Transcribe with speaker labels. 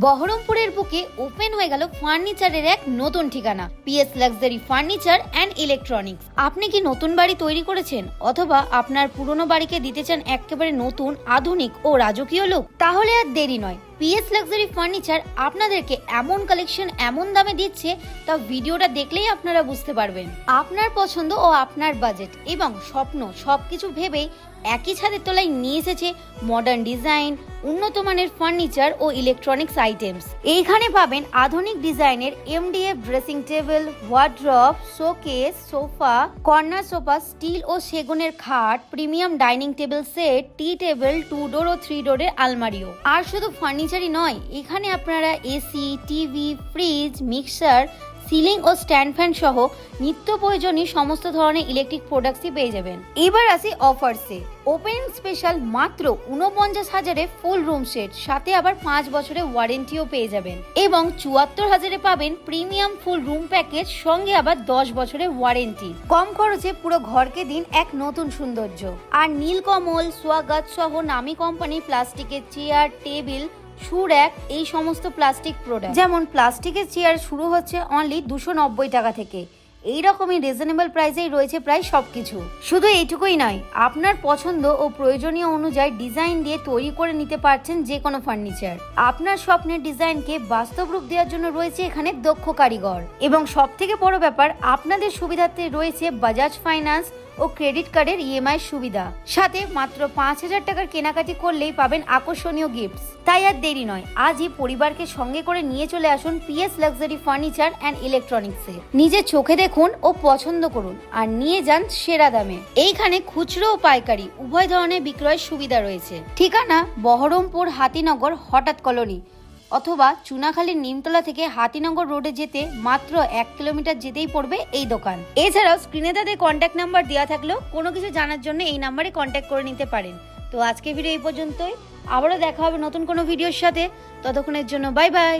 Speaker 1: বহরমপুরের বুকে ওপেন হয়ে গেল ফার্নিচারের এক নতুন ঠিকানা, PS luxury furniture and electronics. আপনি কি নতুন বাড়ি তৈরি করেছেন অথবা আপনার পুরনো বাড়িকে দিতে চান একেবারে নতুন, আধুনিক ও রাজকীয় লুক? তাহলে আর দেরি নয়, পিএস লাক্সারি ফার্নিচার আপনাদেরকে এমন কালেকশন এমন দামে দিচ্ছে তা ভিডিওটা দেখলেই আপনারা বুঝতে পারবেন। আপনার পছন্দ ও আপনার বাজেট এবং স্বপ্ন সবকিছু ভেবেই একই ছাদের তলায় নিয়ে এসেছে মডার্ন ডিজাইন, উন্নত মানের ফার্নিচার ও ইলেকট্রনিক্স আইটেমস। এইখানে পাবেন আধুনিক ডিজাইনের MDF dressing table, wardrobe, showcase, sofa, corner sofa, steel ও সেগুনের খাট, premium dining table set, tea table, 2 door ও 3 ডোরের আলমারিও। আর শুধু ফার্নিচারই নয়, এখানে আপনারা AC, TV, fridge, mixer, ceiling ও স্ট্যান্ড ফ্যান সহ নিত্য প্রয়োজনীয় সমস্ত ধরনের ইলেকট্রিক প্রোডাক্টসই পেয়ে যাবেন। এবার আসি অফারসে। ওপেনিং স্পেশাল মাত্র 49,000-এ ফুল রুম সেট, সাথে আবার 5 বছরের ওয়ারেন্টিও পেয়ে যাবেন এবং 74,000-এ পাবেন প্রিমিয়াম ফুল রুম প্যাকেজ, সঙ্গে আবার 10 বছরের ওয়ারেন্টি। কম খরচে পুরো ঘরকে দিন এক নতুন সৌন্দর্য। আর নীলকমল, সোয়াগাত সহ নামি কোম্পানি প্লাস্টিকের চেয়ার, টেবিল, সুর‍্যাক, এই সমস্ত প্লাস্টিক প্রোডাক্ট, যেমন প্লাস্টিকের চেয়ার শুরু হচ্ছে অনলি 290 টাকা থেকে। এই রকমই রিজনেবল প্রাইসেই রয়েছে প্রায় সবকিছু। শুধু এইটুকুই নয়, আপনার পছন্দ ও প্রয়োজনীয় অনুযায়ী ডিজাইন দিয়ে তৈরি করে নিতে পারছেন যে কোনো ফার্নিচার। আপনার স্বপ্নের ডিজাইনকে বাস্তব রূপ দেওয়ার জন্য রয়েছে এখানে দক্ষ কারিগর এবং সব থেকে বড় ব্যাপার, আপনাদের সুবিধার্থে রয়েছে বাজাজ ফাইন্যান্স ও ক্রেডিট কার্ডের ইএমআই সুবিধা। সাথে মাত্র 5,000 টাকার কেনাকাটি করলেই পাবেন আকর্ষণীয় গিফটস। তাই আর দেরি নয়, আজই পরিবারকে সঙ্গে করে নিয়ে চলে আসুন পিএস লাক্সারি ফার্নিচার অ্যান্ড ইলেকট্রনিক্সে। নিজে চোখে দেখুন ও পছন্দ করুন আর নিয়ে যান সেরা দামে। এইখানে খুচরো ও পাইকারি উভয় ধরনের বিক্রয়ের সুবিধা রয়েছে। ঠিকানা বহরমপুর হাতিনগর হঠাৎ কলোনি অথবা চুনাখালীর নিমতলা থেকে হাতিনগর রোডে যেতে মাত্র 1 কিলোমিটার যেতেই পড়বে এই দোকান। এছাড়াও স্ক্রিনে তাদের কন্ট্যাক্ট নাম্বার দেওয়া থাকলেও কোনো কিছু জানার জন্য এই নাম্বারে কন্ট্যাক্ট করে নিতে পারেন। তো আজকে ভিডিও এই পর্যন্তই, আবারও দেখা হবে নতুন কোনো ভিডিওর সাথে। ততক্ষণের জন্য বাই বাই।